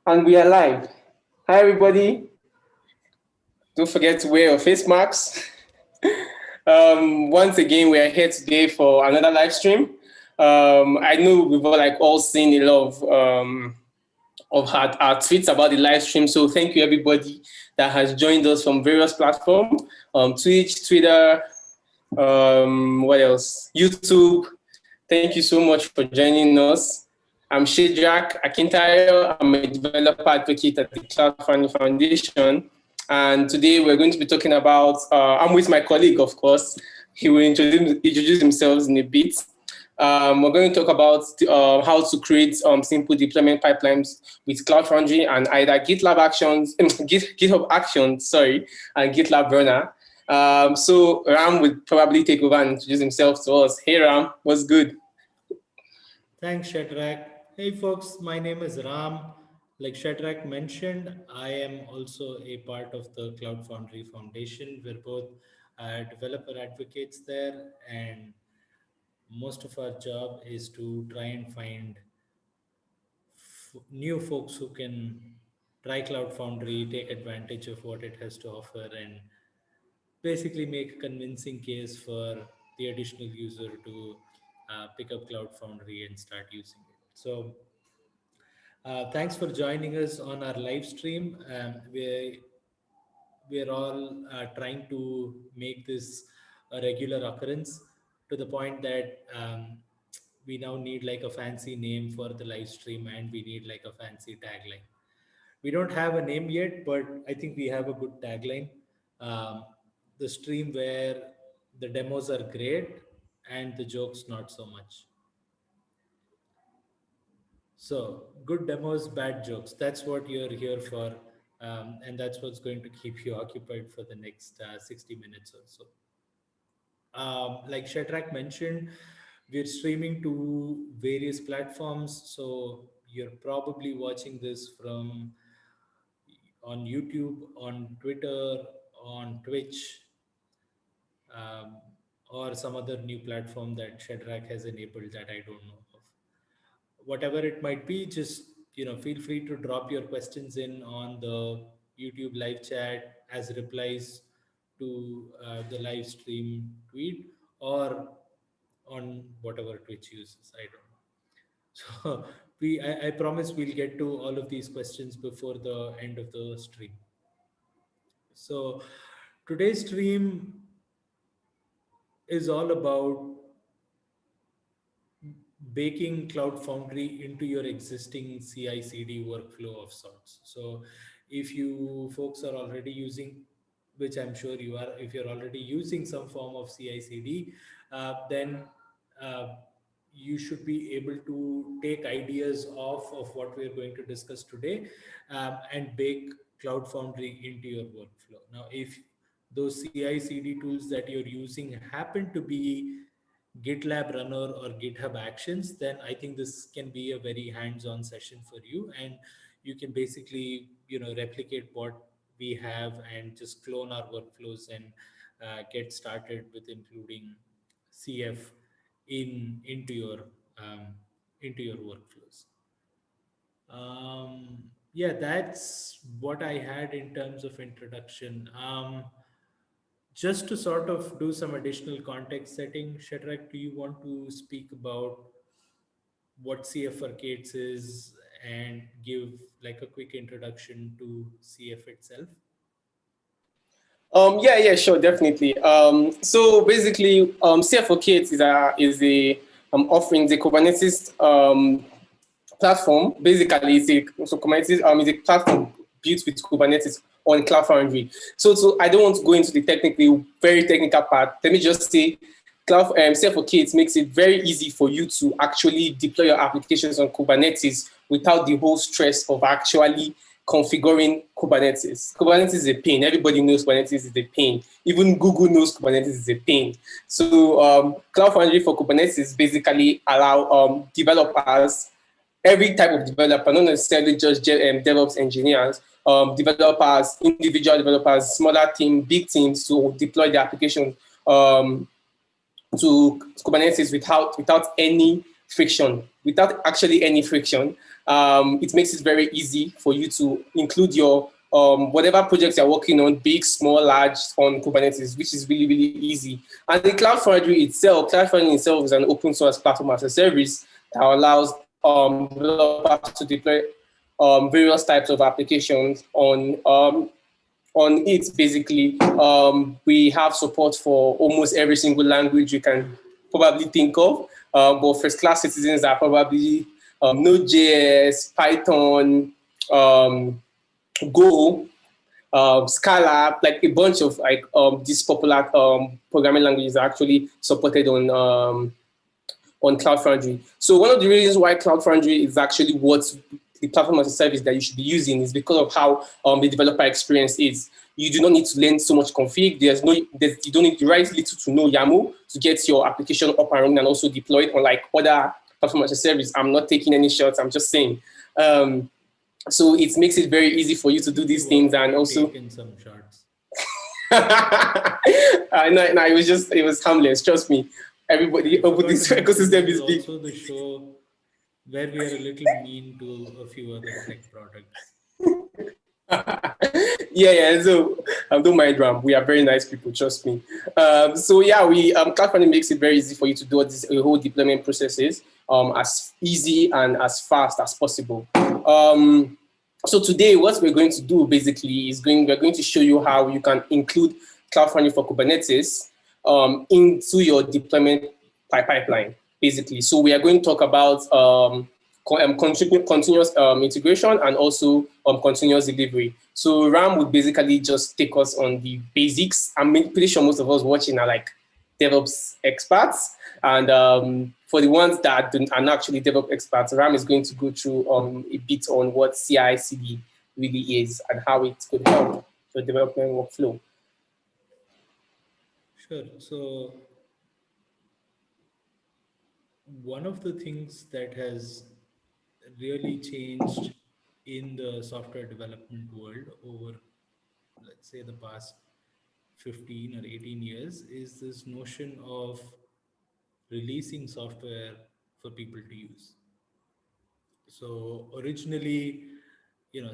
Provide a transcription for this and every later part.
And we are live. Hi, everybody. Don't forget to wear your face masks. Once again, we are here today for another live stream. I know we've all seen a lot of our tweets about the live stream. So thank you, everybody that has joined us from various platforms, Twitch, Twitter, what else? YouTube. Thank you so much for joining us. I'm Shedrack Akintayo. I'm a developer advocate at the Cloud Foundry Foundation. And today we're going to be talking about, I'm with my colleague, of course. He will introduce himself in a bit. We're going to talk about how to create simple deployment pipelines with Cloud Foundry and either GitLab Actions, GitHub Actions, and GitLab Runner. So Ram would probably take over and introduce himself to us. Hey Ram, what's good? Thanks, Shedrack. Hey folks, my name is Ram. Like Shedrack mentioned, I am also a part of the Cloud Foundry Foundation. We're both developer advocates there, and most of our job is to try and find new folks who can try Cloud Foundry, take advantage of what it has to offer, and basically make a convincing case for the additional user to pick up Cloud Foundry and start using it. So thanks for joining us on our live stream. We're all trying to make this a regular occurrence to the point that we now need like a fancy name for the live stream, and we need like a fancy tagline. We don't have a name yet, but I think we have a good tagline. Um, the stream where the demos are great and the jokes not so much. So, good demos, bad jokes. That's what you're here for. And that's what's going to keep you occupied for the next 60 minutes or so. Like Shedrack mentioned, we're streaming to various platforms. So, you're probably watching this from on YouTube, on Twitter, on Twitch, um, or some other new platform that Shedrack has enabled that I don't know of. Whatever it might be, just feel free to drop your questions in on the YouTube live chat as replies to the live stream tweet, or on whatever Twitch uses. I don't know. So I promise we'll get to all of these questions before the end of the stream. So today's stream is all about baking Cloud Foundry into your existing CI/CD workflow of sorts. So if you folks are already using, which I'm sure you are, if you're already using some form of CI/CD, then uh, you should be able to take ideas of what we're going to discuss today, and bake Cloud Foundry into your workflow. Now, if those CI/CD tools that you're using happen to be GitLab Runner or GitHub Actions, then I think this can be a very hands-on session for you, and you can basically replicate what we have and just clone our workflows and get started with including CF into your um, workflows. Yeah, that's what I had in terms of introduction. Just to sort of do some additional context setting, Shedrack, do you want to speak about what CF Arcades is and give like a quick introduction to CF itself? Yeah, sure, definitely. So basically, CF4Kate is a offering the Kubernetes platform. Basically, Kubernetes is a platform built with Kubernetes on Cloud Foundry. So I don't want to go into the very technical part. Let me just say, CF4Kate makes it very easy for you to actually deploy your applications on Kubernetes without the whole stress of actually configuring Kubernetes. Kubernetes is a pain. Everybody knows Kubernetes is a pain. Even Google knows Kubernetes is a pain. So Cloud Foundry for Kubernetes basically allow developers, every type of developer, not necessarily just DevOps engineers, developers, individual developers, smaller team, big teams to deploy the application to Kubernetes without any friction. without actually any friction. It makes it very easy for you to include your whatever projects you're working on, big, small, large, on Kubernetes, which is really, really easy. And the Cloud Foundry itself is an open source platform as a service that allows developers to deploy various types of applications on it. Basically, we have support for almost every single language you can probably think of. But first class citizens are probably Node.js, Python, Go, Scala, like a bunch of like these popular programming languages are actually supported on Cloud Foundry. So one of the reasons why Cloud Foundry is actually what the platform as a service that you should be using is because of how the developer experience is. You do not need to learn so much config. You don't need to write little to know YAML to get your application up and running and also deployed. Unlike other platform as a service, I'm not taking any shots. I'm just saying. So it makes it very easy for you to do these things and also. Taken some shots. No, it was harmless. Trust me. Everybody over this ecosystem is big. Also the show where we are a little mean to a few other tech products. Yeah. So don't mind Ram. We are very nice people. Trust me. So yeah, we Cloud Foundry makes it very easy for you to do this whole deployment processes as easy and as fast as possible. So today, what we're going to do basically is we're going to show you how you can include Cloud Foundry for Kubernetes into your deployment pipeline, basically. So we are going to talk about continuous integration and also continuous delivery. So Ram would basically just take us on the basics. I'm pretty sure most of us watching are like DevOps experts. And for the ones that are not actually DevOps experts, Ram is going to go through a bit on what CI/CD really is and how it could help your development workflow. Sure. So one of the things that has really changed in the software development world over, let's say, the past 15 or 18 years is this notion of releasing software for people to use. So originally,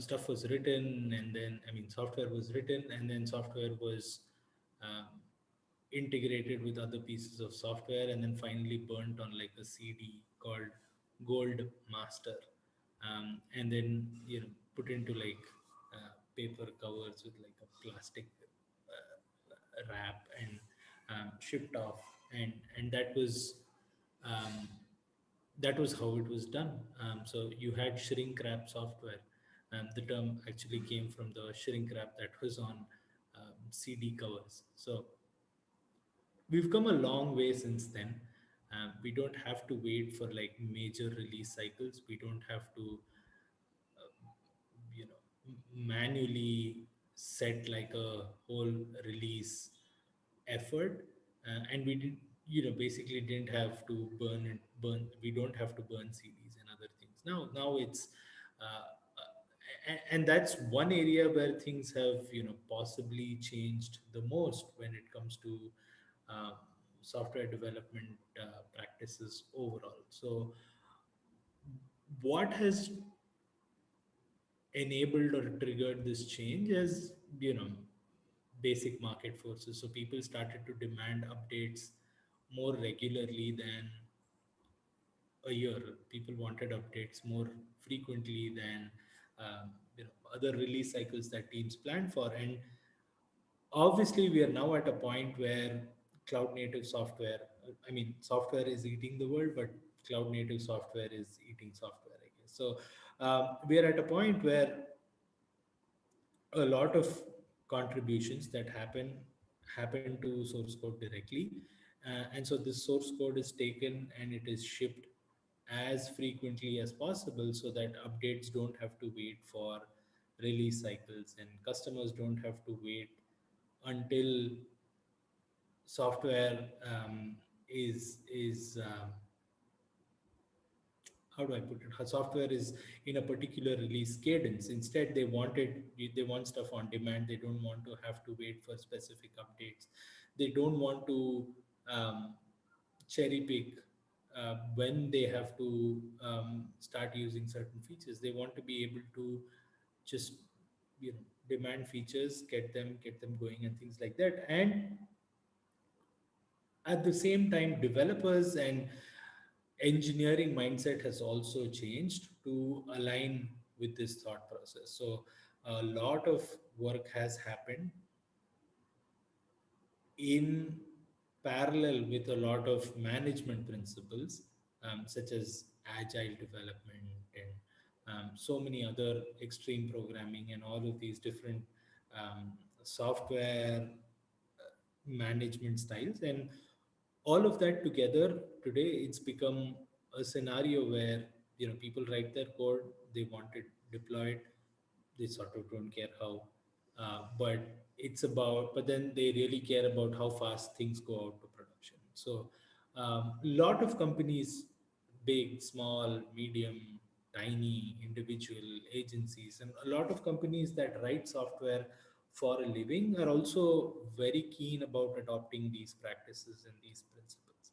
stuff was written, and then, software was written, and then software was um, integrated with other pieces of software, and then finally burnt on like a CD called Gold Master, and then put into like paper covers with like a plastic wrap, and shipped off, and um, that was how it was done. So you had shrink wrap software. The term actually came from the shrink wrap that was on CD covers. So we've come a long way since then. We don't have to wait for like major release cycles. We don't have to manually set like a whole release effort, and we did basically didn't have to burn we don't have to burn CDs and other things. Now it's and that's one area where things have possibly changed the most when it comes to um, software development practices overall. So what has enabled or triggered this change as basic market forces. So people started to demand updates more regularly than a year. People wanted updates more frequently than other release cycles that teams planned for. And obviously we are now at a point where cloud native software, software is eating the world, but cloud native software is eating software, I guess. So we are at a point where a lot of contributions that happen to source code directly, and so this source code is taken and it is shipped as frequently as possible, so that updates don't have to wait for release cycles, and customers don't have to wait until software is how do I put it? How software is in a particular release cadence. Instead, they want stuff on demand. They don't want to have to wait for specific updates. They don't want to cherry pick when they have to start using certain features, they want to be able to just demand features, get them going, and things like that. And at the same time, developers and engineering mindset has also changed to align with this thought process. So a lot of work has happened in parallel with a lot of management principles, such as agile development and so many other extreme programming and all of these different software management styles. And all of that together, today it's become a scenario where people write their code, they want it deployed, they sort of don't care how, but it's about, but then they really care about how fast things go out to production. So a lot of companies, big, small, medium, tiny, individual agencies, and a lot of companies that write software for a living are also very keen about adopting these practices and these principles.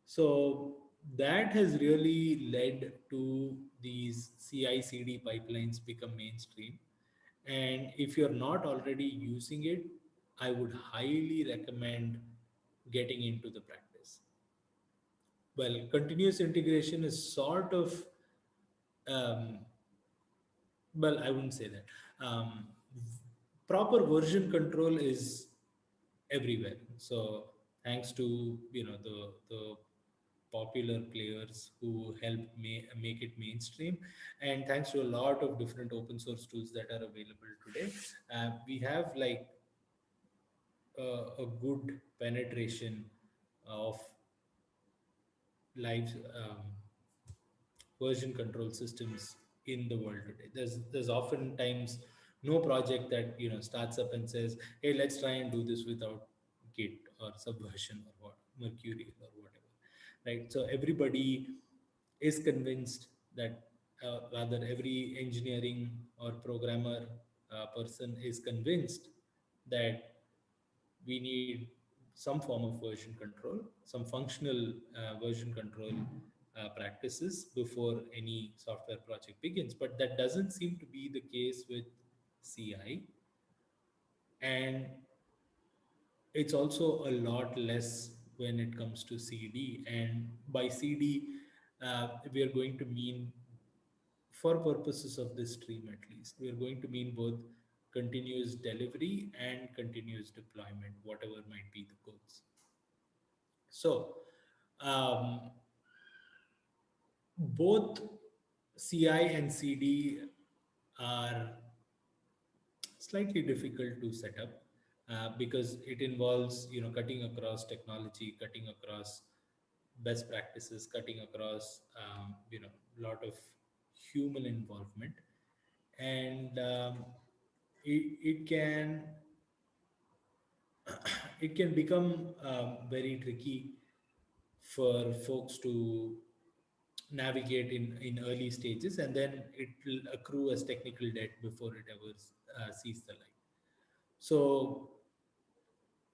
So that has really led to these CI/CD pipelines become mainstream. And if you're not already using it, I would highly recommend getting into the practice. Well, continuous integration is sort of, um, well, I wouldn't say that. Proper version control is everywhere. So thanks to the popular players who help make it mainstream, and thanks to a lot of different open source tools that are available today, we have like a good penetration of live version control systems in the world today. There's oftentimes no project that starts up and says, "Hey, let's try and do this without Git or Subversion or what Mercurial or whatever." Right? So everybody is convinced that, rather, every engineering or programmer person is convinced that we need some form of version control, some functional version control practices before any software project begins. But that doesn't seem to be the case with CI. And it's also a lot less when it comes to CD. And by CD, we are going to mean, for purposes of this stream at least, we are going to mean both continuous delivery and continuous deployment, whatever might be the goals. So, um, both CI and CD are slightly difficult to set up because it involves, cutting across technology, cutting across best practices, cutting across, a lot of human involvement, and it can it can become very tricky for folks to navigate in early stages, and then it will accrue as technical debt before it ever sees the light. So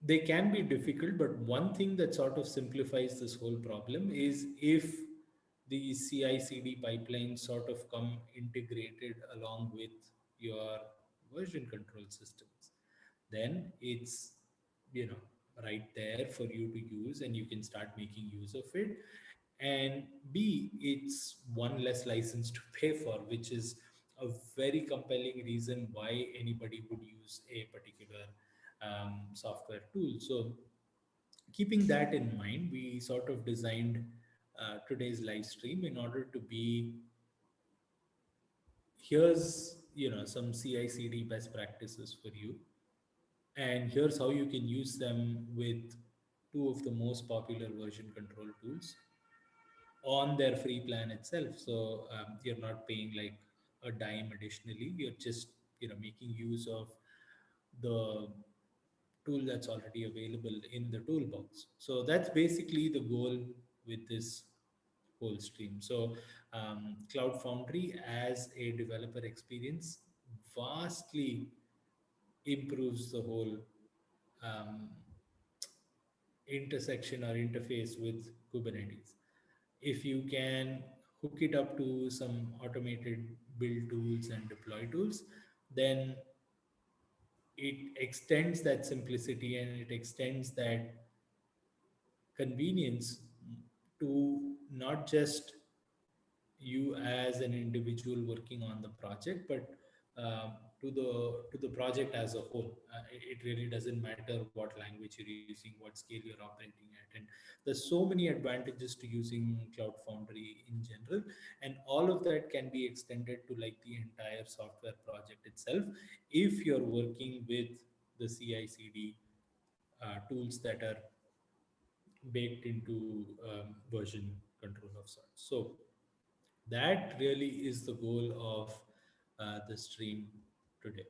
they can be difficult, but one thing that sort of simplifies this whole problem is if the CI/CD pipelines sort of come integrated along with your version control systems. Then it's, you know right there for you to use, and you can start making use of it. And B, it's one less license to pay for, which is a very compelling reason why anybody would use a particular software tool. So keeping that in mind, we sort of designed today's live stream in order to be, here's some CI/CD best practices for you, and here's how you can use them with two of the most popular version control tools on their free plan itself. So you're not paying like a dime additionally. You're just making use of the tool that's already available in the toolbox. So that's basically the goal with this whole stream. So Cloud Foundry as a developer experience vastly improves the whole um, intersection or interface with Kubernetes. if you can hook it up to some automated build tools and deploy tools, then it extends that simplicity and it extends that convenience to not just you as an individual working on the project, but to the project as a whole. It really doesn't matter what language you're using, what scale you're operating at, and there's so many advantages to using Cloud Foundry in general, and all of that can be extended to like the entire software project itself if you're working with the CI/CD tools that are baked into version control of sorts. So that really is the goal of the stream today.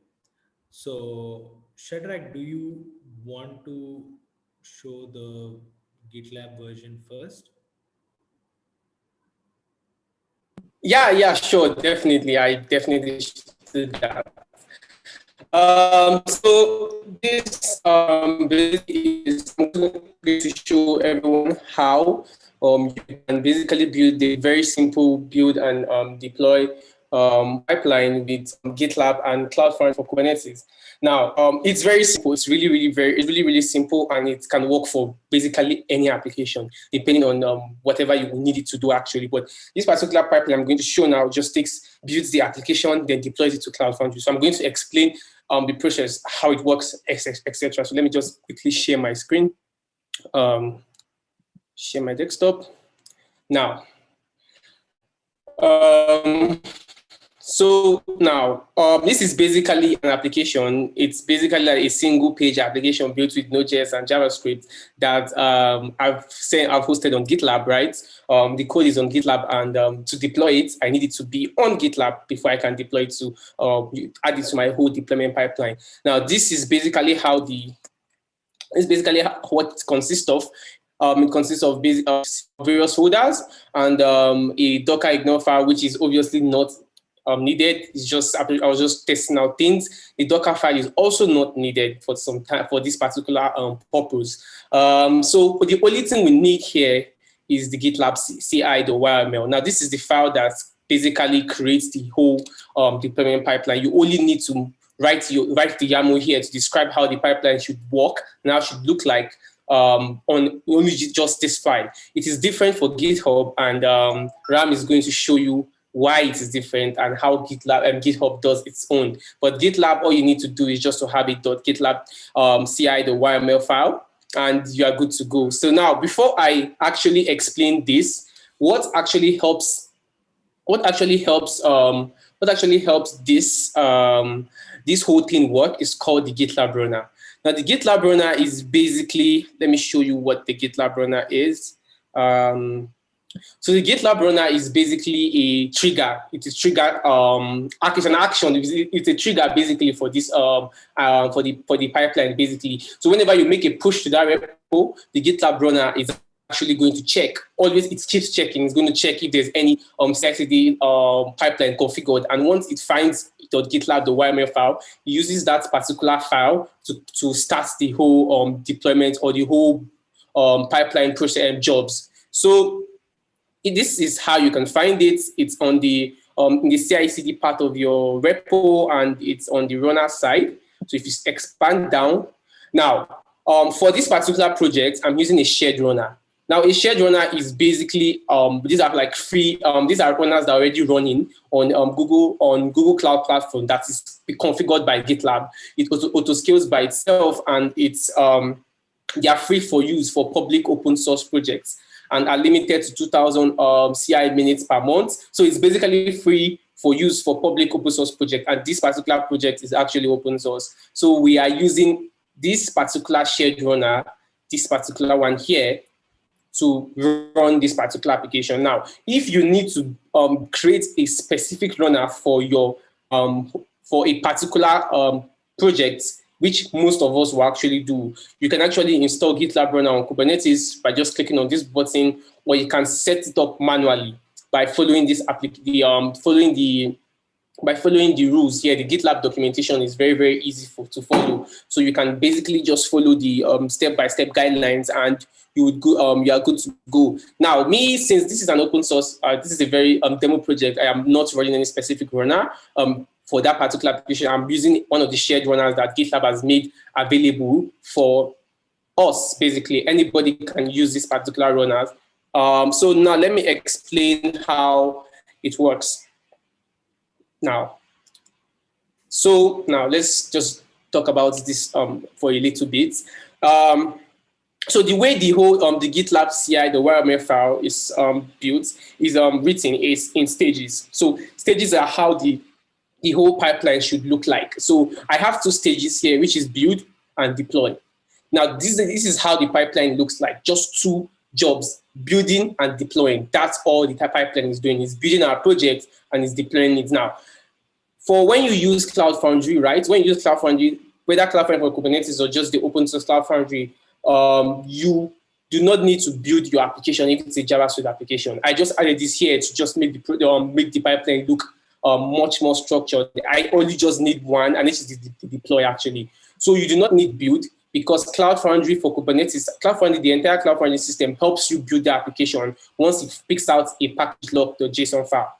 So, Shadrach, do you want to show the GitLab version first? Yeah, sure, definitely. I definitely should do that. So this basically is I'm going to show everyone how you can basically build a very simple build and deploy pipeline with GitLab and Cloud Foundry for Kubernetes. Now, it's very simple. It's really simple, and it can work for basically any application, depending on whatever you need it to do actually. But this particular pipeline I'm going to show now just builds the application, then deploys it to Cloud Foundry. So I'm going to explain the process, how it works, etc. So let me just quickly share my screen, share my desktop. Now, so now, this is basically an application. It's basically like a single page application built with Node.js and JavaScript that I've hosted on GitLab, right? The code is on GitLab, and to deploy it, I need it to be on GitLab before I can deploy it to add it to my whole deployment pipeline. Now, this is basically what it consists of. It consists of various folders and a Docker ignore file, which is obviously not needed. It's just I was just testing out things. The Docker file is also not needed for some time for this particular purpose. So the only thing we need here is the GitLab CI, the YML. Now this is the file that basically creates the whole deployment pipeline. You only need to write the YAML here to describe how the pipeline should work and how it should look like on only just this file. It is different for GitHub, and Ram is going to show you why it is different and how GitLab and GitHub does its own. But GitLab, all you need to do is just to have it .gitlab CI, the YML file, and you are good to go. So now, before I actually explain this, what actually helps this whole thing work is called the GitLab Runner. Now, the GitLab Runner is basically, let me show you what the GitLab Runner is. So the GitLab Runner is basically a trigger. It is trigger. It's an action. It's a trigger basically for this for the pipeline basically. So whenever you make a push to that repo, the GitLab Runner is actually going to check. Always, it keeps checking. It's going to check if there's any CI/CD pipeline configured, and once it finds .gitlab, the YML file, it uses that particular file to start the whole deployment or the whole pipeline process and jobs. So this is how you can find it. It's on the in the CI/CD part of your repo, and it's on the runner side. So if you expand down, now for this particular project, I'm using a shared runner. Now, a shared runner is basically these are like free. These are runners that are already running on Google Cloud Platform that is configured by GitLab. It auto scales by itself, and it's they are free for use for public open source projects and are limited to 2,000 CI minutes per month. So it's basically free for use for public open source project, and this particular project is actually open source. So we are using this particular shared runner, this particular one here, to run this particular application. Now, if you need to create a specific runner for your for a particular project, which most of us will actually do, you can actually install GitLab Runner on Kubernetes by just clicking on this button, or you can set it up manually by following this following the by following the rules here. The GitLab documentation is very, very easy to follow. So you can basically just follow the step-by-step guidelines, and you would go, you are good to go. Now, me, since this is an open source, this is a very demo project, I am not running any specific runner for that particular application. I'm using one of the shared runners that GitLab has made available for us. Basically, anybody can use this particular runner. So now let me explain how it works. Now, let's just talk about this for a little bit. So the way the whole the GitLab CI, the YML file is built, is written is in stages. So stages are how the whole pipeline should look like. So I have two stages here, which is build and deploy. Now this is how the pipeline looks like. Just two jobs, building and deploying. That's all the pipeline is doing. It's building our project and it's deploying it now. For when you use Cloud Foundry, right? When you use Cloud Foundry, whether Cloud Foundry for Kubernetes or just the open source Cloud Foundry, you do not need to build your application if it's a JavaScript application. I just added this here to just make the pipeline look much more structured. I only just need one, and this is the deploy actually. So you do not need build, because Cloud Foundry for Kubernetes, Cloud Foundry, the entire Cloud Foundry system helps you build the application once it picks out a package lock.json file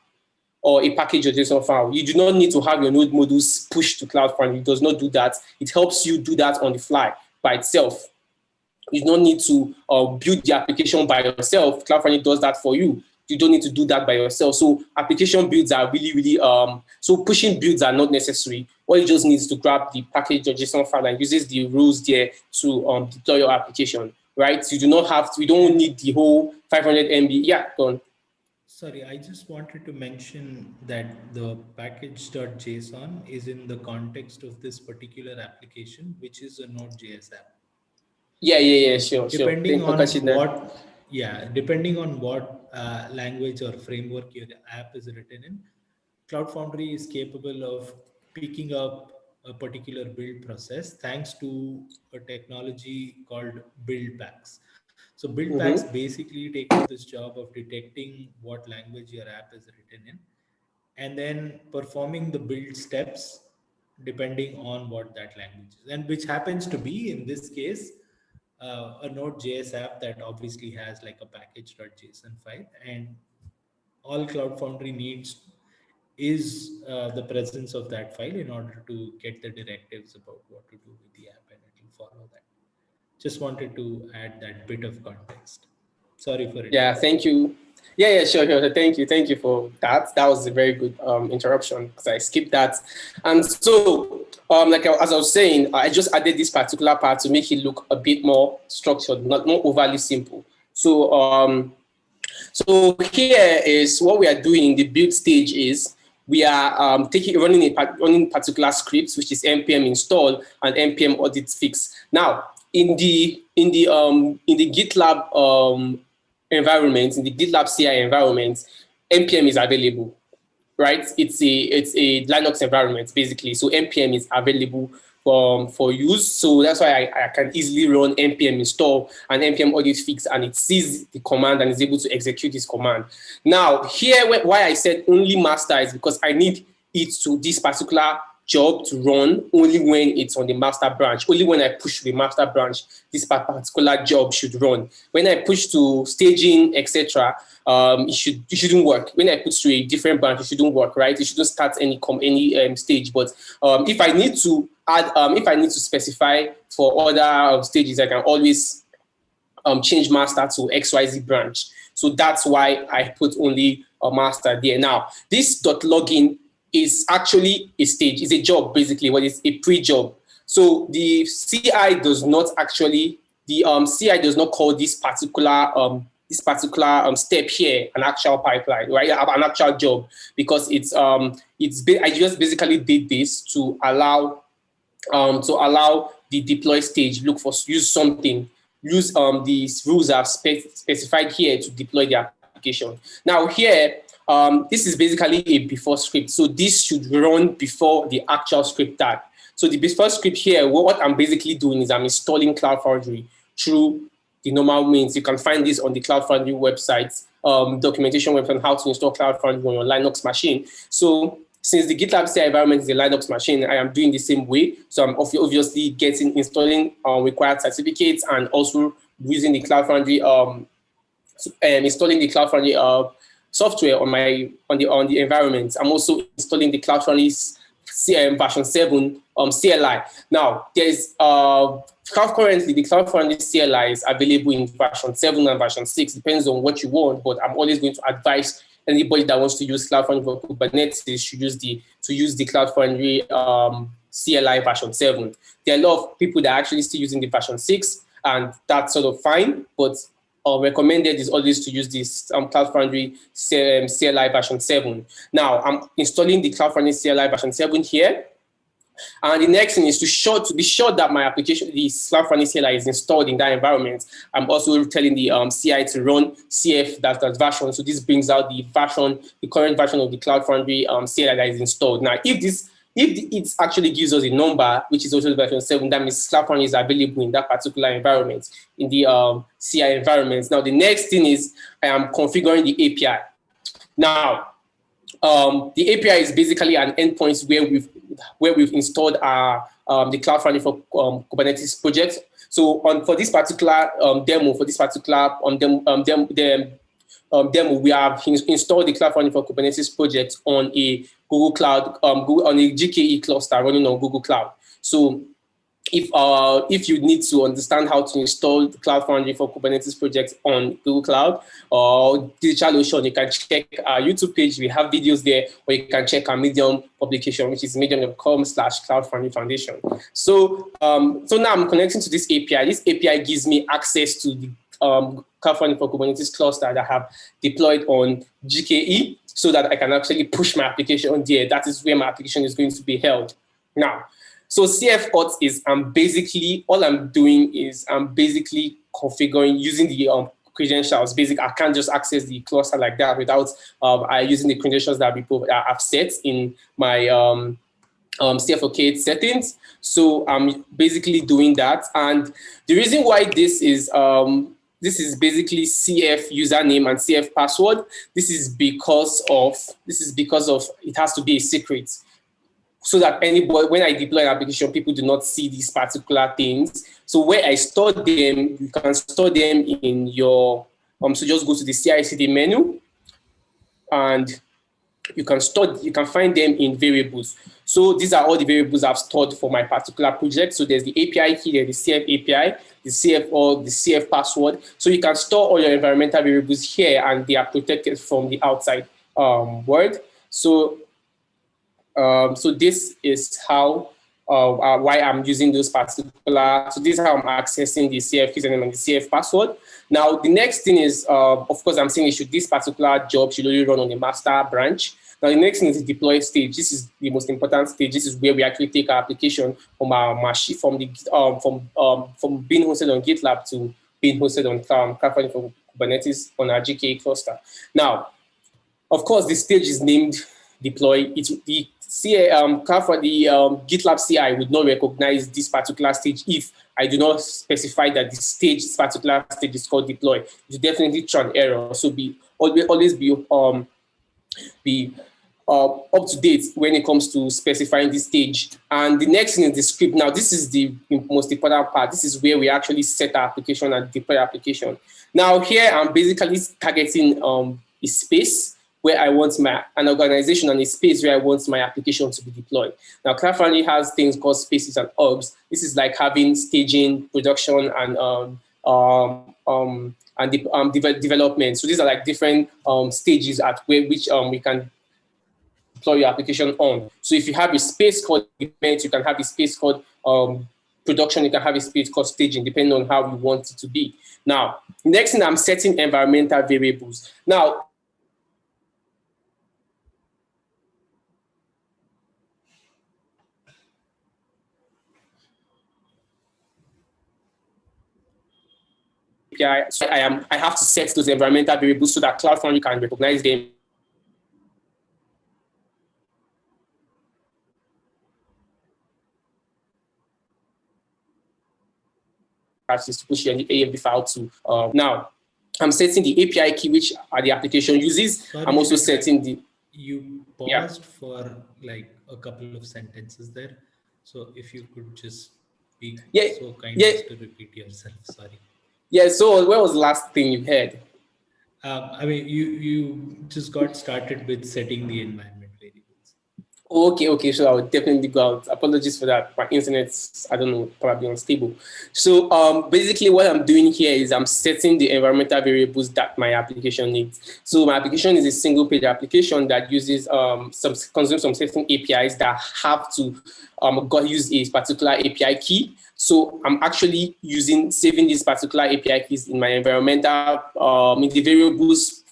or a package or JSON file. You do not need to have your node modules pushed to Cloud Foundry. It does not do that. It helps you do that on the fly by itself. You don't need to build the application by yourself. Cloud Foundry does that for you. You don't need to do that by yourself. So application builds are really, really, so pushing builds are not necessary. All you just need is to grab the package or JSON file and uses the rules there to deploy your application, right? So you do not have to, you don't need the whole 500 MB. Yeah, go on. Sorry, I just wanted to mention that the package.json is in the context of this particular application, which is a Node.js app. Yeah, sure. Depending on what language or framework your app is written in, Cloud Foundry is capable of picking up a particular build process thanks to a technology called build packs. So build packs basically take up this job of detecting what language your app is written in, and then performing the build steps depending on what that language is, and which happens to be, in this case, a Node.js app that obviously has like a package.json file, and all Cloud Foundry needs is the presence of that file in order to get the directives about what to do with the app, and it will follow that. Just wanted to add that bit of context. Sorry for it. Yeah, thank you. Yeah, sure. Thank you for that. That was a very good interruption, because I skipped that. And so, as I was saying, I just added this particular part to make it look a bit more structured, not more overly simple. So, so here is what we are doing in the build stage is we are running particular scripts, which is npm install and npm audit fix. Now, in the GitLab environment, in the GitLab CI environment, npm is available, right? It's a Linux environment basically, so npm is available for use. So that's why I can easily run npm install and npm audit fix, and it sees the command and is able to execute this command. Now here, why I said only master is because I need it to this particular job to run only when it's on the master branch. Only when I push to the master branch, this particular job should run. When I push to staging, etc., it shouldn't work. When I put to a different branch, it shouldn't work, right? It shouldn't start any stage. But if I need to add, if I need to specify for other stages, I can always change master to XYZ branch. So that's why I put only a master there. Now, this .login is actually a stage, it's a job basically, but it's a pre-job. So the CI does not actually, CI does not call this particular step here an actual pipeline, right? An actual job, because I just basically did this to allow the deploy stage use these rules are specified here to deploy the application. Now here, this is basically a before script. So this should run before the actual script tag. So the before script here, what I'm basically doing is I'm installing Cloud Foundry through the normal means. You can find this on the Cloud Foundry website, documentation website on how to install Cloud Foundry on your Linux machine. So Since the GitLab CI environment is a Linux machine, I am doing the same way. So I'm obviously installing required certificates and also using the Cloud Foundry, installing the Cloud Foundry software on the environment. I'm also installing the Cloud Foundry version 7 CLI. Now, there's currently the Cloud Foundry CLI is available in version 7 and version 6, depends on what you want, but I'm always going to advise anybody that wants to use Cloud Foundry for Kubernetes should use the Cloud Foundry CLI version 7. There are a lot of people that are actually still using the version 6, and that's sort of fine, but recommended is always to use this Cloud Foundry CLI version 7. Now, I'm installing the Cloud Foundry CLI version 7 here. And the next thing is to be sure that my application, the Cloud Foundry CLI, is installed in that environment. I'm also telling the CI to run CF that version. So this brings out the current version of the Cloud Foundry CLI that is installed. Now, if it actually gives us a number, which is also version 7, that means Cloud Foundry is available in that particular environment, in the CI environment. Now, the next thing is I am configuring the API. Now, the API is basically an endpoint where we've installed our the Cloud Foundry for Kubernetes project. So for this particular demo, we have installed the Cloud Foundry for Kubernetes project on a Google Cloud, on a GKE cluster running on Google Cloud. So if you need to understand how to install the Cloud Foundry for Kubernetes project on Google Cloud or DigitalOcean, you can check our YouTube page. We have videos there, or you can check our Medium publication, which is medium.com/Cloud Foundry Foundation. So now I'm connecting to this API. This API gives me access to the Cloud Foundry for Kubernetes cluster that I have deployed on GKE, so that I can actually push my application there. That is where my application is going to be held. Now, so CF auth is all I'm doing is I'm basically configuring using the credentials. I can't just access the cluster like that without using the credentials that I've set in my CF settings. So I'm basically doing that. And the reason why this is basically CF username and CF password. This is because of it has to be a secret, so that anybody, when I deploy an application, people do not see these particular things. So where I store them, you can store them in your, so just go to the CI/CD menu, and you can find them in variables. So these are all the variables I've stored for my particular project. So there's the API key, there's the CF API, the CF or the CF password. So you can store all your environmental variables here, and they are protected from the outside world. So this is how why I'm using those particular. So this is how I'm accessing the CF username and the CF password. Now the next thing is, of course, I'm saying this particular job should only run on the master branch. Now the next thing is the deploy stage. This is the most important stage. This is where we actually take our application from our machine, from being hosted on GitLab to being hosted on Cloud Foundry for Kubernetes on our GKE cluster. Now, of course, the stage is named deploy. It's the GitLab CI would not recognize this particular stage if I do not specify that this particular stage is called deploy. It will definitely throw an error. So always be up to date when it comes to specifying this stage. And the next thing is the script. Now, this is the most important part. This is where we actually set our application and deploy our application. Now, here I'm basically targeting a space where I want an organization, and a space where I want my application to be deployed. Now, Cloud Foundry has things called spaces and hubs. This is like having staging, production, and development. So these are like different stages at which we can deploy your application on. So if you have a space called event, you can have a space called production, you can have a space called staging, depending on how you want it to be. Now, next thing, I'm setting environmental variables. Now, so I have to set those environmental variables so that Cloud Foundry can recognize them to push the AMV file to. Now, I'm setting the API key, which the application uses. I'm also setting the. You Yeah. paused for like a couple of sentences there. So if you could just be Yeah. so kind Yeah. as to repeat yourself. Sorry. Yeah. So what was the last thing you heard? I mean, you just got started with setting the environment variables. Okay, okay, so I will definitely go out. Apologies for that. My internet's, I don't know, probably unstable. So basically what I'm doing here is I'm setting the environmental variables that my application needs. So my application is a single page application that uses consumes some certain APIs that have to use a particular API key. So I'm actually saving these particular API keys in my environmental, in the variables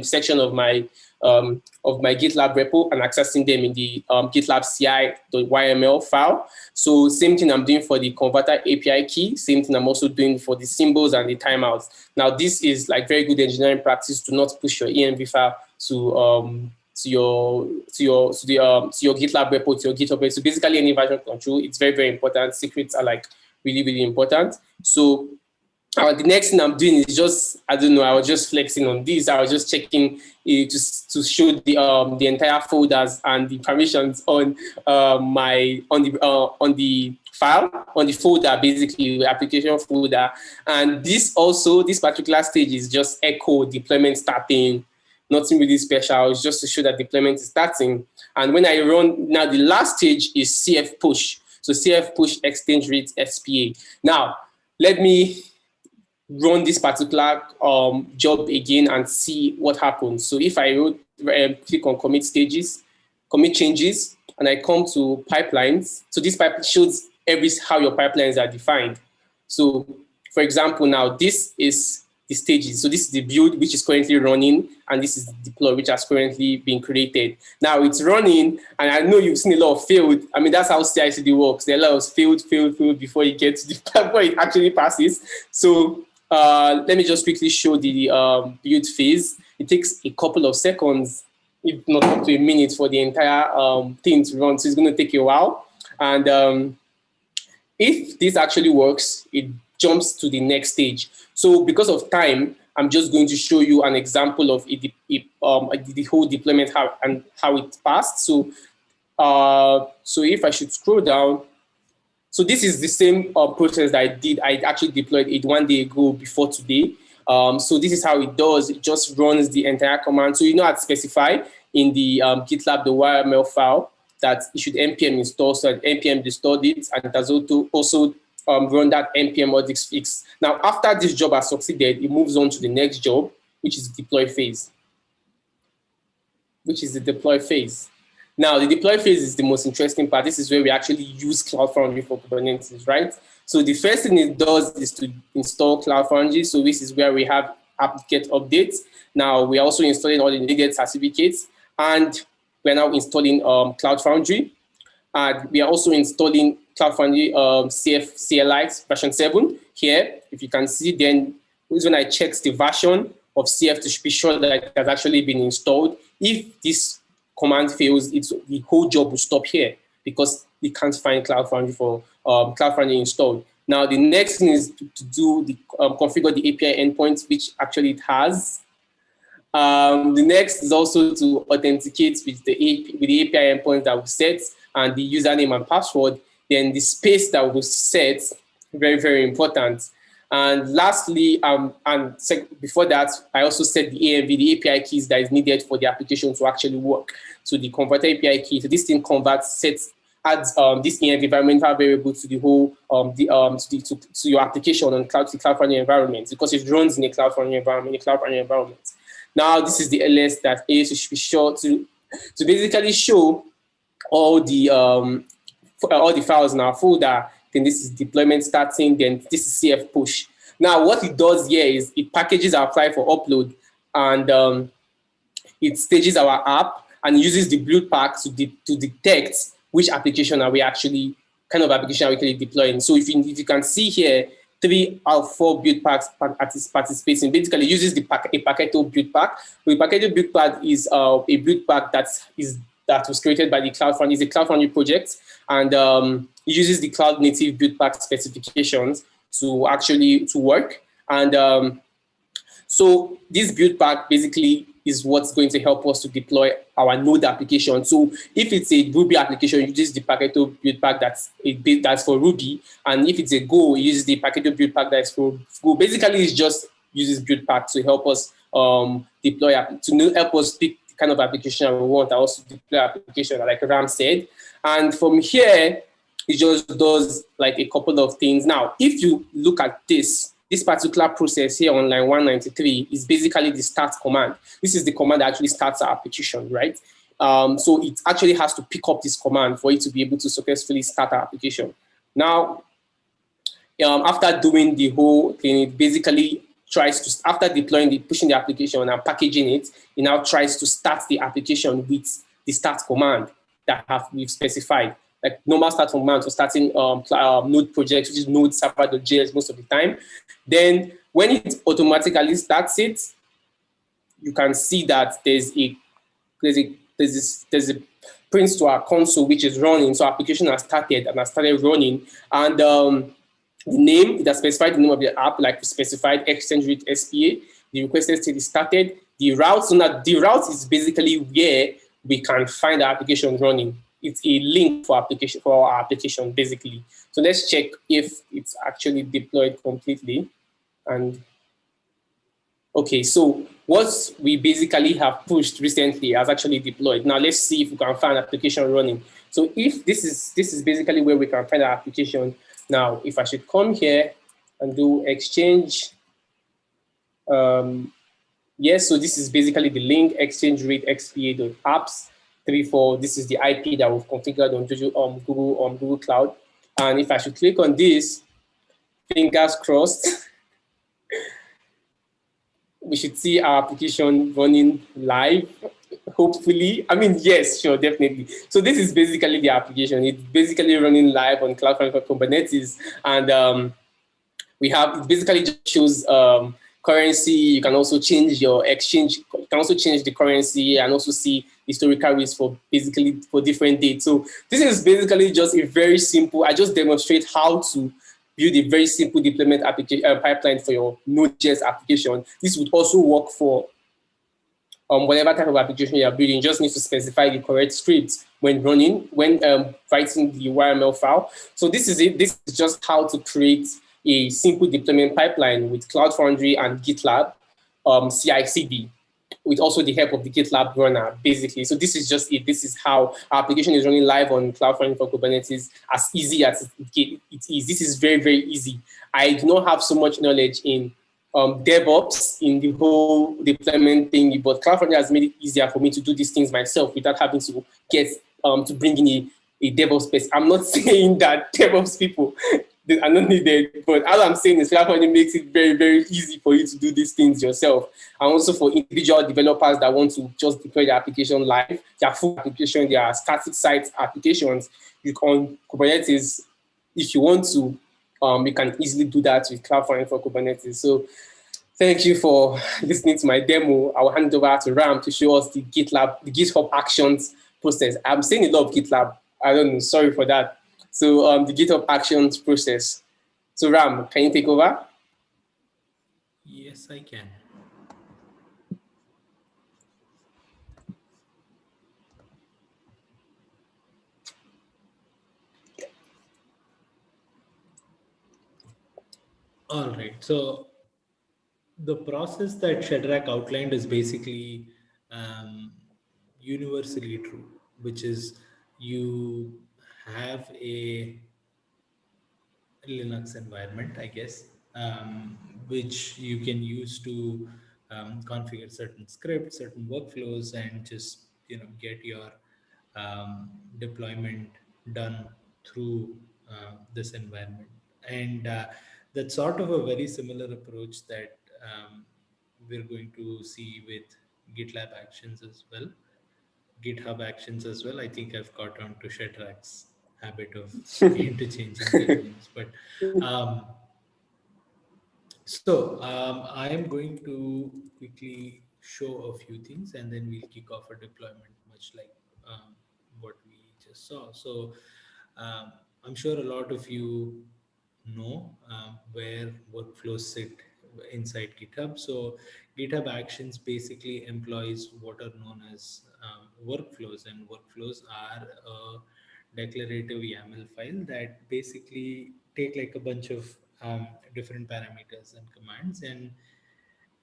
section of my GitLab repo and accessing them in the GitLab CI.yml file. So same thing I'm doing for the converter API key, same thing I'm also doing for the symbols and the timeouts. Now this is like very good engineering practice to not push your env file to your GitLab repo, to your GitHub repo. So basically any version control, it's very, very important. Secrets are like really, really important. So the next thing I'm doing is just, I don't know, I was just flexing on this. I was just checking to show the entire folders and the permissions on on the file, on the folder, basically the application folder. And this particular stage is just echo deployment starting. Nothing really special. It's just to show that deployment is starting. And when I run, now the last stage is CF push. So CF push exchange rate SPA. Now, let me run this particular job again and see what happens. So if I click on commit changes, and I come to pipelines, so this pipe shows how your pipelines are defined. So for example, now this is the stages. So this is the build, which is currently running, and this is the deploy, which has currently been created. Now it's running, and I know you've seen a lot of failed. I mean, that's how CI/CD works. There are a lot of failed before you get to before it actually passes. So let me just quickly show the build phase. It takes a couple of seconds, if not up to a minute, for the entire thing to run. So it's going to take a while. And if this actually works, it jumps to the next stage. So because of time, I'm just going to show you an example of the whole deployment how it passed. So if I should scroll down, so this is the same process that I did. I actually deployed it 1 day ago before today. So this is how it does. It just runs the entire command. So I'd specify in the GitLab, the YML file, that it should npm install, so that npm installed it, and it has also run that npm audix fix. Now, after this job has succeeded, it moves on to the next job, which is the deploy phase. Now, the deploy phase is the most interesting part. This is where we actually use Cloud Foundry for Kubernetes, right? So the first thing it does is to install Cloud Foundry. So this is where we have apt-get updates. Now, we're also installing all the needed certificates, and we're now installing Cloud Foundry. And we are also installing Cloud Foundry CF CLI version 7 here. If you can see, then this is when I check the version of CF to be sure that it has actually been installed. If this command fails, the whole job will stop here because we can't find Cloud Foundry for Cloud Foundry installed. Now, the next thing is to do the configure the API endpoints, which actually it has. The next is also to authenticate with the API endpoint that we set and the username and password. Then the space that we set, very, very important. And lastly, before that, I also set the AMV, the API keys that is needed for the application to actually work. So the converter API key, so this thing adds this ENV environmental variable to the whole to your application on Cloud Foundry environment, because it runs in a Cloud Foundry environment. Now this is the LS that should be sure to basically show all the files in our folder. Then this is deployment starting. Then this is CF push. Now what it does here is it packages our file for upload, and it stages our app and uses the build pack to detect which application are we actually deploying. So if you can see here, 3 out of 4 build packs participating. Basically, uses a Paketo build pack. The Paketo build pack is a build pack that was created by the Cloud Foundry. It's a Cloud Foundry project, and it uses the cloud native build pack specifications to work. And So this build pack basically is what's going to help us to deploy our Node application. So if it's a Ruby application, you use the Packetto build pack that's for Ruby, and if it's a Go, you use the Packetto build pack that's for Go. Basically, it's just uses build pack to help us deploy to help us pick the kind of application we want, and also deploy application, like Ram said. And from here, it just does like a couple of things. Now, if you look at this particular process here on line 193 is basically the start command. This is the command that actually starts our application, right? So it actually has to pick up this command for it to be able to successfully start our application. Now, after doing the whole thing, it basically tries to, after deploying pushing the application and packaging it, it now tries to start the application with the start command that we've specified. Like normal start command for starting Node projects, which is Node server.js most of the time. Then when it automatically starts it, you can see that there's a print to our console which is running. So application has started and has started running. And the name, it has specified the name of the app, like we specified exchange with SPA. The requested state is started. The route, so now the route is basically where we can find the application running. It's a link for our application, basically. So let's check if it's actually deployed completely. And okay, so what we basically have pushed recently has actually deployed. Now let's see if we can find an application running. So if this is basically where we can find our application. Now, if I should come here and do exchange, yes, so this is basically the link exchange rate xpa.apps 34. This is the IP that we've configured on Google Cloud. And if I should click on this, fingers crossed, we should see our application running live, hopefully. I mean, yes, sure, definitely. So this is basically the application. It's basically running live on Cloud Foundry Kubernetes. And we have, it basically just shows currency. You can also change your exchange. You can also change the currency and also see historical rates for basically for different dates. So this is basically just a very simple, I just demonstrate how to build a very simple deployment pipeline for your Node.js application. This would also work for whatever type of application you are building. You just need to specify the correct script when running, when writing the YML file. So this is it. This is just how to create a simple deployment pipeline with Cloud Foundry and GitLab CI/CD, with also the help of the GitLab Runner, basically. So this is just it. This is how our application is running live on Cloud Foundry for Kubernetes, as easy as it is. This is very, very easy. I do not have so much knowledge in DevOps, in the whole deployment thing, but Cloud Foundry has made it easier for me to do these things myself without having to get to bring in a DevOps space. I'm not saying that DevOps people are not needed, but all I'm saying is Cloud Foundry makes it very, very easy for you to do these things yourself. And also for individual developers that want to just deploy their application live, their full application, their static site applications, you can Kubernetes, if you want to, you can easily do that with Cloud Foundry for Kubernetes. So thank you for listening to my demo. I'll hand it over to Ram to show us the GitHub Actions process. I'm saying a lot of GitLab. I don't know, sorry for that. So the GitHub Actions process. So Ram, can you take over? Yes, I can. All right. So the process that Shedrack outlined is basically universally true, which is you have a Linux environment, I guess, which you can use to configure certain scripts, certain workflows, and just get your deployment done through this environment. And that's sort of a very similar approach that we're going to see with GitLab Actions as well, GitHub Actions as well. I think I've got on to Shedrack's habit of interchanging their names. But I am going to quickly show a few things and then we'll kick off a deployment, much like what we just saw. So I'm sure a lot of you know where workflows sit inside GitHub. So GitHub Actions basically employs what are known as workflows, and workflows are a declarative YAML file that basically take like a bunch of different parameters and commands and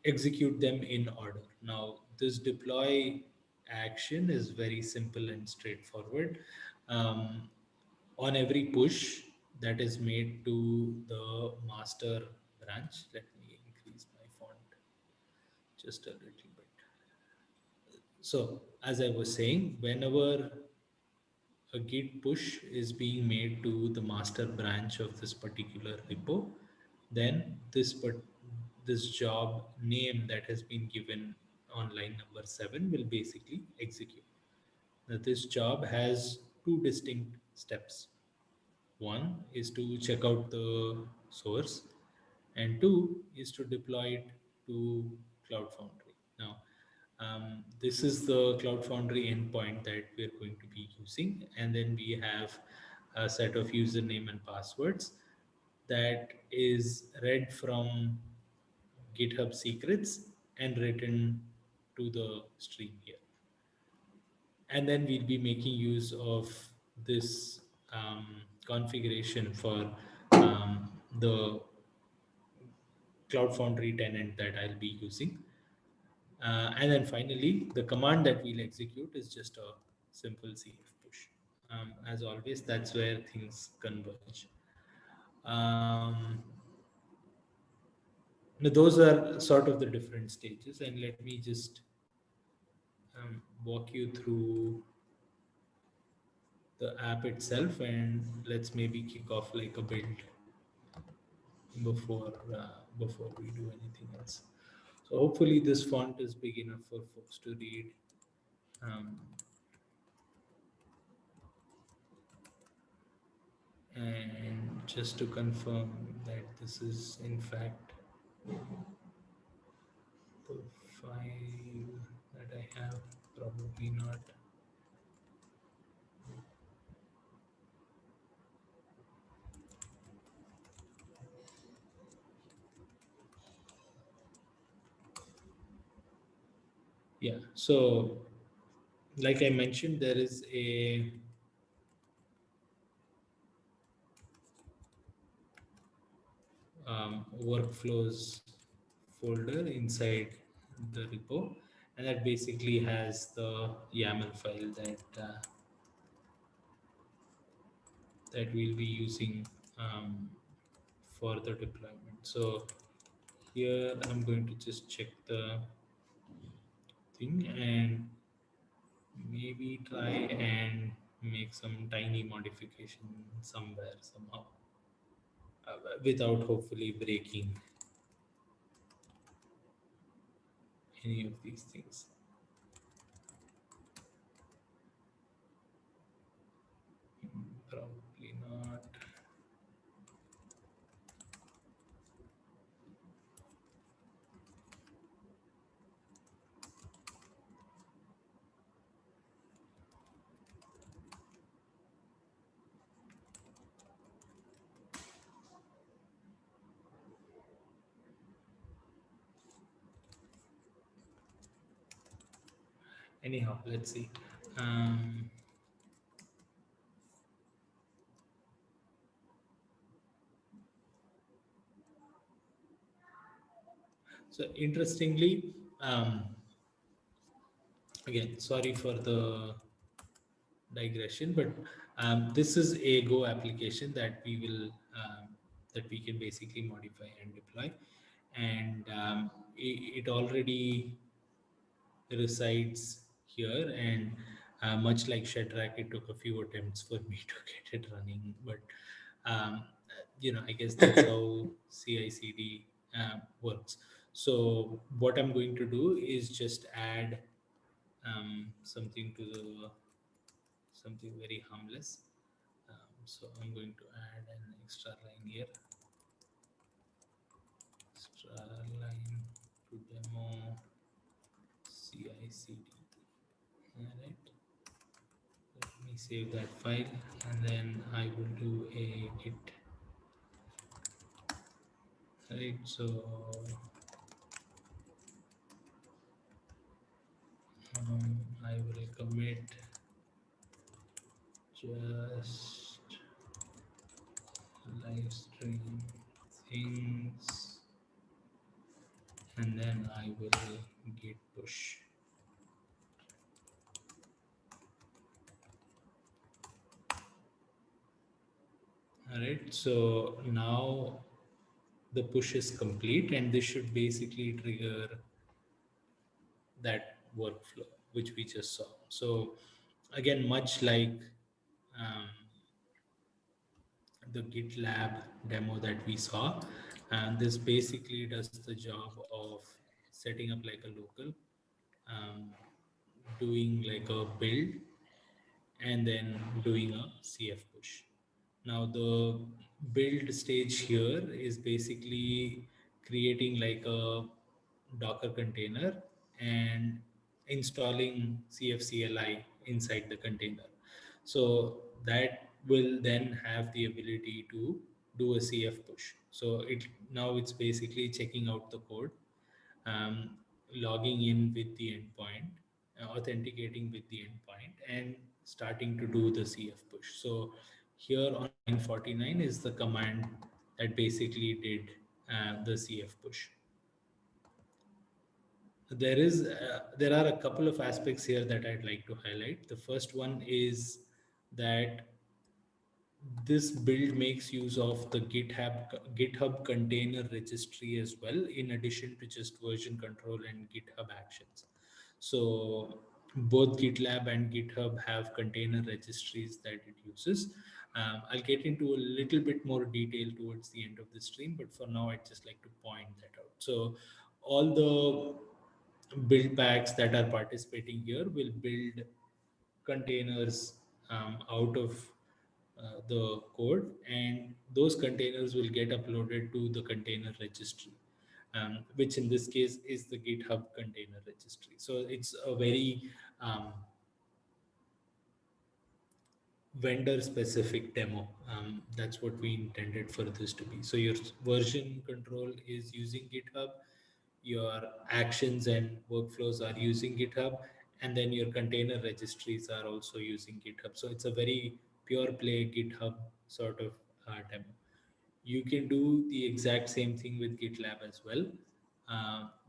execute them in order. Now, this deploy action is very simple and straightforward. Um, on every push that is made to the master branch, let me increase my font just a little bit. So, as I was saying, whenever a git push is being made to the master branch of this particular repo, then this job name that has been given on line number 7 will basically execute. Now, this job has two distinct steps. One is to check out the source, and two is to deploy it to Cloud Foundry. Now, this is the Cloud Foundry endpoint that we're going to be using, and then we have a set of username and passwords that is read from GitHub secrets and written to the stream here. And then we'll be making use of this configuration for the Cloud Foundry tenant that I'll be using. And then finally, the command that we'll execute is just a simple CF push. As always, that's where things converge. Now those are sort of the different stages, and let me just walk you through the app itself, and let's maybe kick off like a build before we do anything else. So hopefully this font is big enough for folks to read. Um, and just to confirm that this is in fact the file that I have, probably not. Yeah, so like I mentioned, there is a workflows folder inside the repo, and that basically has the YAML file that we'll be using for the deployment. So here I'm going to just check the thing and maybe try and make some tiny modification somewhere somehow without hopefully breaking any of these things. Probably not. Anyhow, let's see. Um, so interestingly, again, sorry for the digression, but this is a Go application that we will that we can basically modify and deploy, and it already resides here. And much like Shedrack, it took a few attempts for me to get it running, but I guess that's how CI/CD works. So what I'm going to do is just add something very harmless. So I'm going to add an extra line here, extra line to demo CI/CD. All right. Let me save that file, and then I will do a git right? So I will commit just live stream things, and then I will git push. All right, so now the push is complete, and this should basically trigger that workflow which we just saw. So again, much like um, the GitLab demo that we saw, and this basically does the job of setting up like a local, um, doing like a build, and then doing a CF push. Now the build stage here is basically creating like a Docker container and installing CFCLI inside the container. So that will then have the ability to do a CF push. So it now it's basically checking out the code, um, logging in with the endpoint, authenticating with the endpoint, and starting to do the CF push. So here on line 49 is the command that basically did the CF push. There are a couple of aspects here that I'd like to highlight. The first one is that this build makes use of the GitHub container registry as well, in addition to just version control and GitHub Actions. So both GitLab and GitHub have container registries that it uses. I'll get into a little bit more detail towards the end of the stream, but for now, I'd just like to point that out. So all the build packs that are participating here will build containers out of the code, and those containers will get uploaded to the container registry, which in this case is the GitHub container registry. So it's a very vendor specific demo. That's what we intended for this to be. So your version control is using GitHub, your actions and workflows are using GitHub, and then your container registries are also using GitHub. So it's a very pure play GitHub sort of demo. You can do the exact same thing with GitLab as well,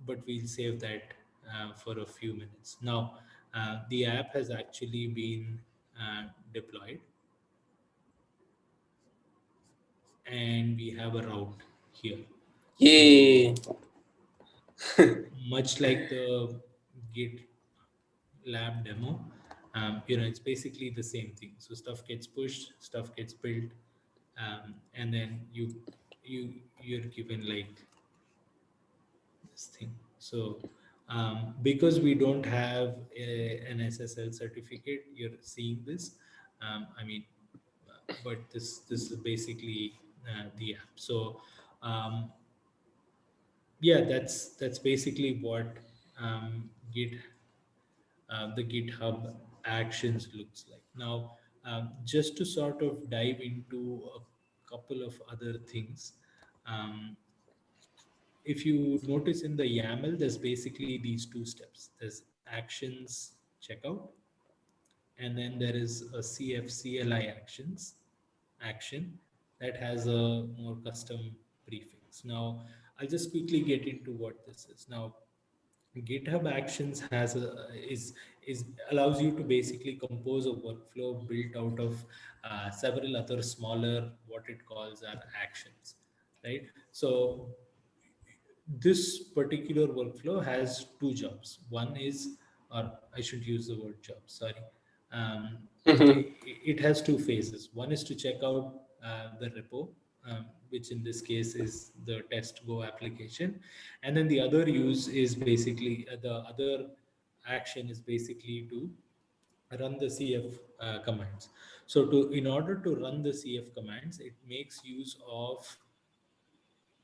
but we'll save that for a few minutes. Now, the app has actually been deployed, and we have a route here. Yay. So much like the GitLab demo, it's basically the same thing. So stuff gets pushed, stuff gets built, and then you're given like this thing. So because we don't have an SSL certificate, you're seeing this. I mean, but this is basically the app. So yeah, that's basically what Git the GitHub Actions looks like. Now, just to sort of dive into a couple of other things, um, if you notice in the YAML, there's basically these two steps. There's actions checkout, and then there is a CFCLI actions action that has a more custom prefix. Now, I'll just quickly get into what this is. Now, GitHub Actions is allows you to basically compose a workflow built out of several other smaller what it calls are actions, right? So this particular workflow has two jobs. One is, or I should use the word job, sorry. Um, it has two phases. One is to check out the repo, which in this case is the test go application. And then the other use is basically, the other action is basically to run the CF commands. So in order to run the CF commands, it makes use of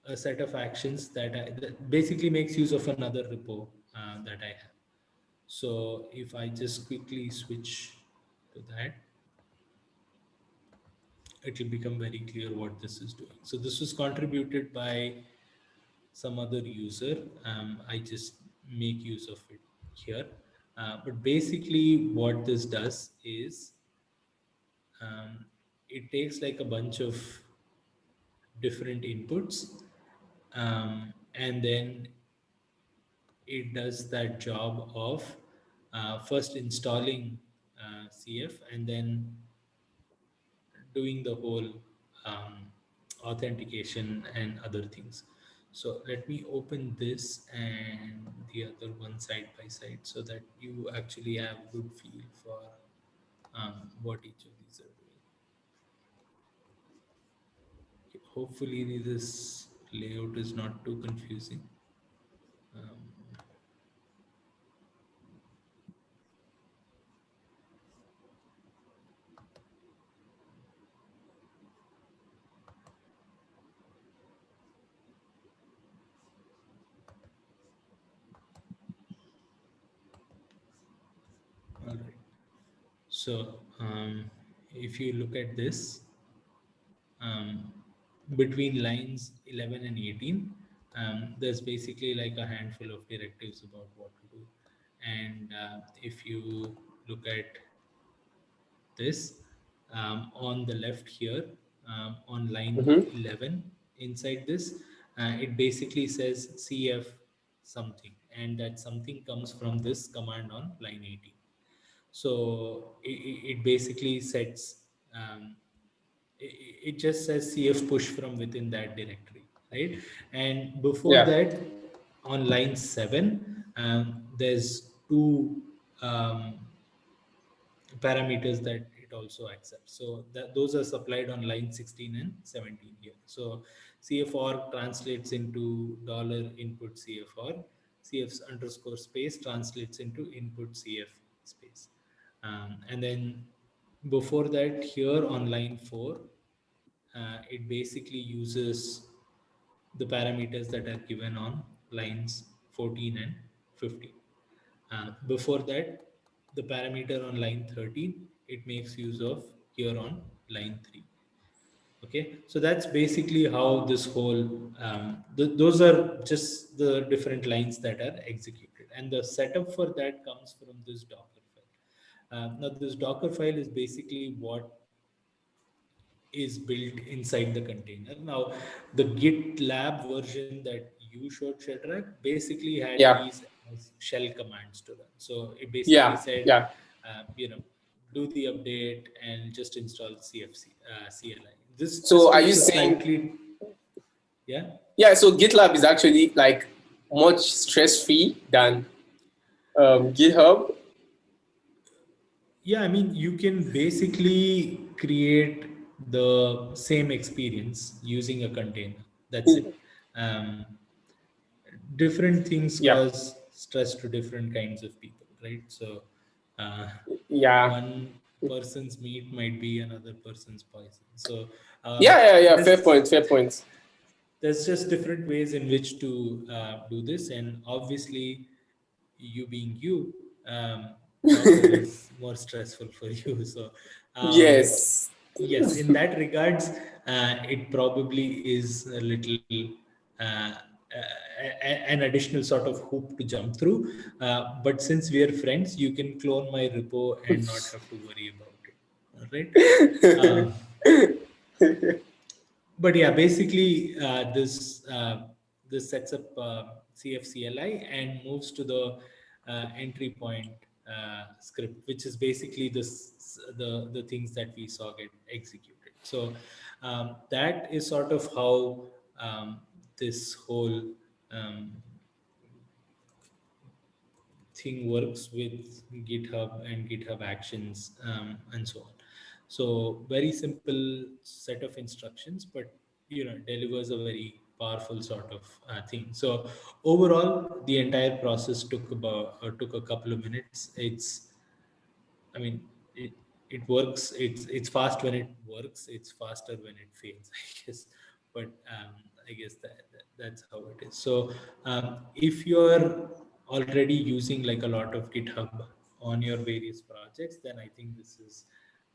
a set of actions that basically makes use of another repo that I have. So if I just quickly switch to that, it will become very clear what this is doing. So this was contributed by some other user. I just make use of it here. But basically, what this does is um, it takes like a bunch of different inputs, and then it does that job of first installing CF and then doing the whole um, authentication and other things. So let me open this and the other one side by side so that you actually have good feel for what each of these are doing. Okay, hopefully this layout is not too confusing. Um, all right. So if you look at this, um, between lines 11 and 18, there's basically like a handful of directives about what to do. And if you look at this on the left here, on line Mm-hmm. 11, inside this, it basically says CF something, and that something comes from this command on line 18. So it basically sets it just says CF push from within that directory, right? And before Yeah. that, on line 7, there's two um, parameters that it also accepts. So those are supplied on line 16 and 17 here. So CFR translates into dollar input CFR, CF's underscore space translates into input CF space. And then before that, here on line 4, it basically uses the parameters that are given on lines 14 and 15. Before that, the parameter on line 13, it makes use of here on line 3. Okay, so that's basically how this whole, those are just the different lines that are executed. And the setup for that comes from this Docker file. Now, this Docker file is basically what is built inside the container. Now, the GitLab version that you showed, Shedrack, basically had Yeah. these as shell commands to run. So it basically Yeah. said, Yeah. do the update and just install CLI. This So are you takes a saying, slightly, yeah. yeah, so GitLab is actually like much stress-free than GitHub? Yeah, I mean, you can basically create the same experience using a container. That's it. Um, Different things Yeah. cause stress to different kinds of people, right? So uh, Yeah. one person's meat might be another person's poison. So Yeah, yeah, yeah. Fair there's point. Fair point. there's just different ways in which to do this, and obviously, you being you, Docker is more stressful for you. So um, Yes. yes, in that regards, it probably is a little uh, an additional sort of hoop to jump through. But since we are friends, you can clone my repo and not have to worry about it. All right. Um, but yeah, basically this sets up CFCLI and moves to the entry point script, which is basically the things that we saw get executed. So that is sort of how this whole um, thing works with GitHub and GitHub Actions, and so on. So very simple set of instructions, but delivers a very powerful sort of thing. So overall, the entire process took a couple of minutes. I mean, it works. It's fast when it works. It's faster when it fails, I guess. But I guess that's how it is. So if you're already using like a lot of GitHub on your various projects, then I think this is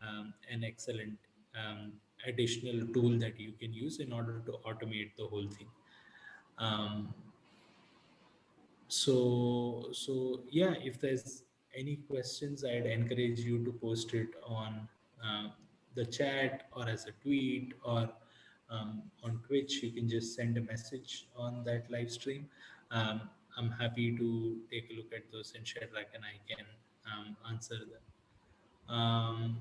an excellent um, additional tool that you can use in order to automate the whole thing. Um, so yeah, if there's any questions, I'd encourage you to post it on the chat or as a tweet or on Twitch. You can just send a message on that live stream. um, I'm happy to take a look at those, and Shedrack and I can answer them.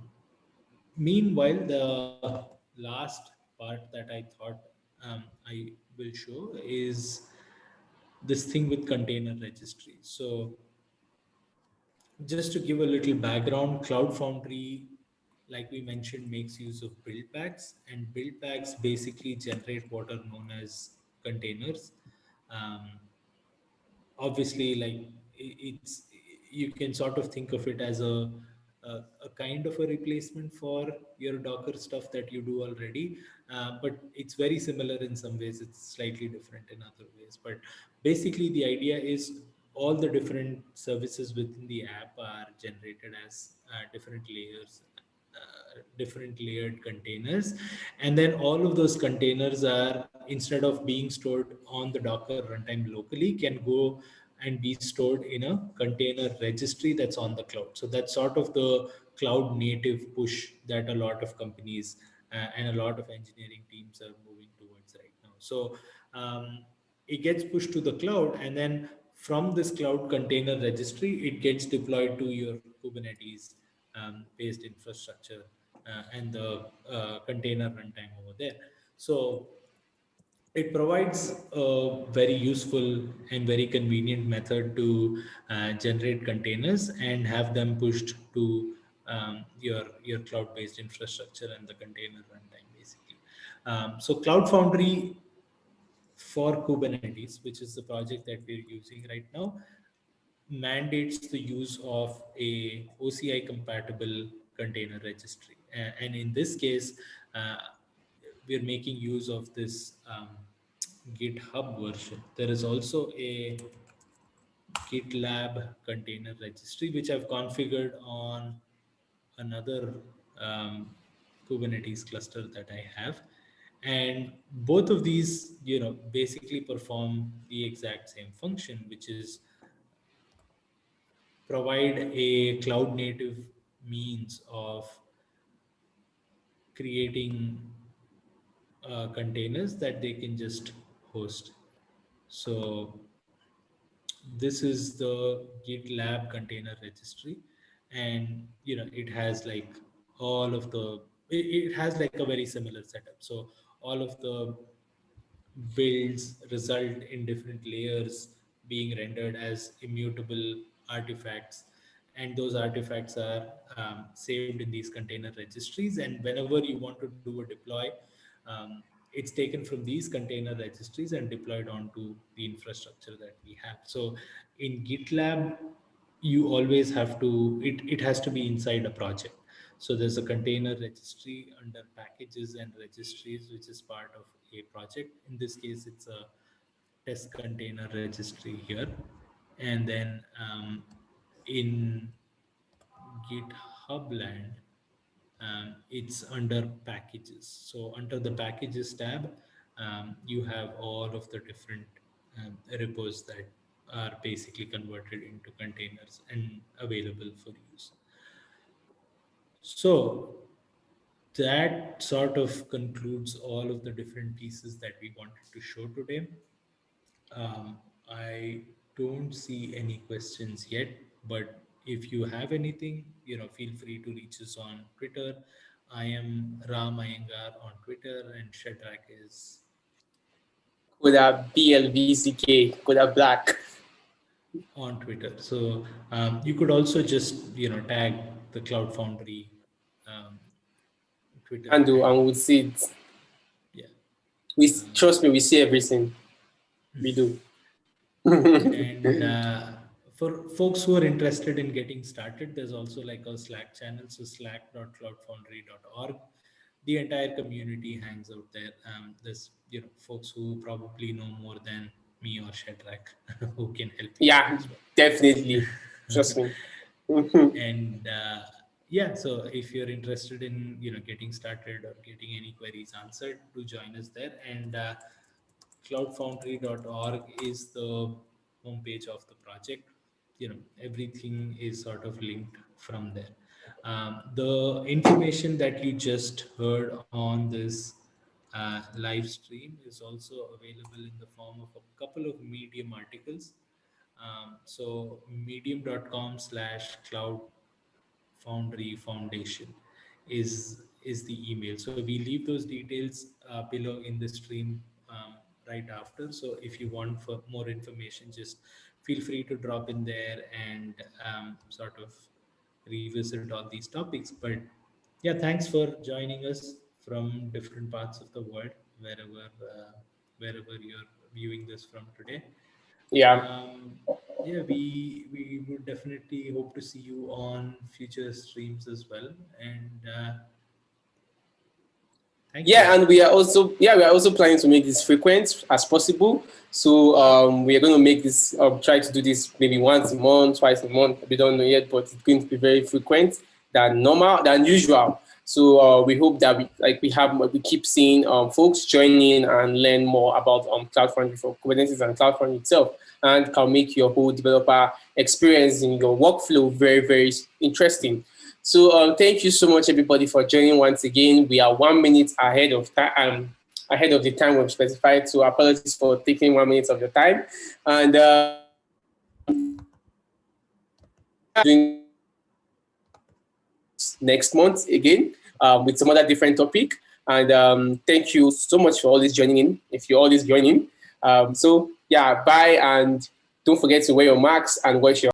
Meanwhile, the last part that I thought I will show is this thing with container registry. So just to give a little background, Cloud Foundry, like we mentioned, makes use of build packs, and build packs basically generate what are known as containers. Um, Obviously, like it's, you can sort of think of it as a kind of a replacement for your Docker stuff that you do already, but it's very similar in some ways. It's slightly different in other ways, but basically the idea is all the different services within the app are generated as different layers, different layered containers, and then all of those containers are, instead of being stored on the Docker runtime locally, can go and be stored in a container registry that's on the cloud. So that's sort of the cloud native push that a lot of companies and a lot of engineering teams are moving towards right now. So it gets pushed to the cloud, and then from this cloud container registry, it gets deployed to your Kubernetes based infrastructure and the container runtime over there. So it provides a very useful and very convenient method to generate containers and have them pushed to your cloud-based infrastructure and the container runtime, basically. So Cloud Foundry for Kubernetes, which is the project that we're using right now, mandates the use of a OCI compatible container registry. And in this case, uh, we're making use of this GitHub version. There is also a GitLab container registry, which I've configured on another um, Kubernetes cluster that I have. And both of these, basically perform the exact same function, which is provide a cloud native means of creating containers that they can just host. So this is the GitLab container registry, and it has like all of the, it has like a very similar setup. So all of the builds result in different layers being rendered as immutable artifacts, and those artifacts are saved in these container registries, and whenever you want to do a deploy, it's taken from these container registries and deployed onto the infrastructure that we have. So in GitLab, you always have to, it has to be inside a project. So there's a container registry under packages and registries, which is part of a project. In this case, it's a test container registry here. And then in GitHub land, it's under packages. So under the packages tab, you have all of the different repos that are basically converted into containers and available for use. So that sort of concludes all of the different pieces that we wanted to show today. I don't see any questions yet, but if you have anything, feel free to reach us on Twitter. I am Ram Iyengar on Twitter, and Shedrack is Could BLVCK, could black on Twitter. So you could also just tag the Cloud Foundry um, Twitter handle, and handle. we'll see it. Yeah. We Um, trust me, we see everything. We do. And for folks who are interested in getting started, there's also like a Slack channel. So slack.cloudfoundry.org. The entire community hangs out there. There's folks who probably know more than me or Shedrack who can help you out Yeah, as definitely. Trust well. me. And yeah, so if you're interested in getting started or getting any queries answered, do join us there. And cloudfoundry.org is the homepage of the project. Everything is sort of linked from there. The information that you just heard on this live stream is also available in the form of a couple of Medium articles. So medium.com/cloud Foundry Foundation is the email. So we leave those details below in the stream right after. So if you want for more information, just feel free to drop in there and sort of revisit all these topics. But yeah, thanks for joining us from different parts of the world, wherever you're viewing this from today. Yeah. Um, yeah, we would definitely hope to see you on future streams as well. And thank you. Yeah, and we are also planning to make this frequent as possible. So we are going to make this try to do this maybe once a month, twice a month. We don't know yet, but it's going to be very frequent than usual. So we hope that we keep seeing folks join in and learn more about Cloud Foundry for Kubernetes and Cloud Foundry itself, and can make your whole developer experience in your workflow very, very interesting. So thank you so much, everybody, for joining once again. We are 1 minute ahead of time. Ahead of the time we've specified. So apologies for taking 1 minute of your time. And doing next month again with some other different topic. And thank you so much for always joining in. If you're always joining, so yeah, bye, and don't forget to wear your masks and wash your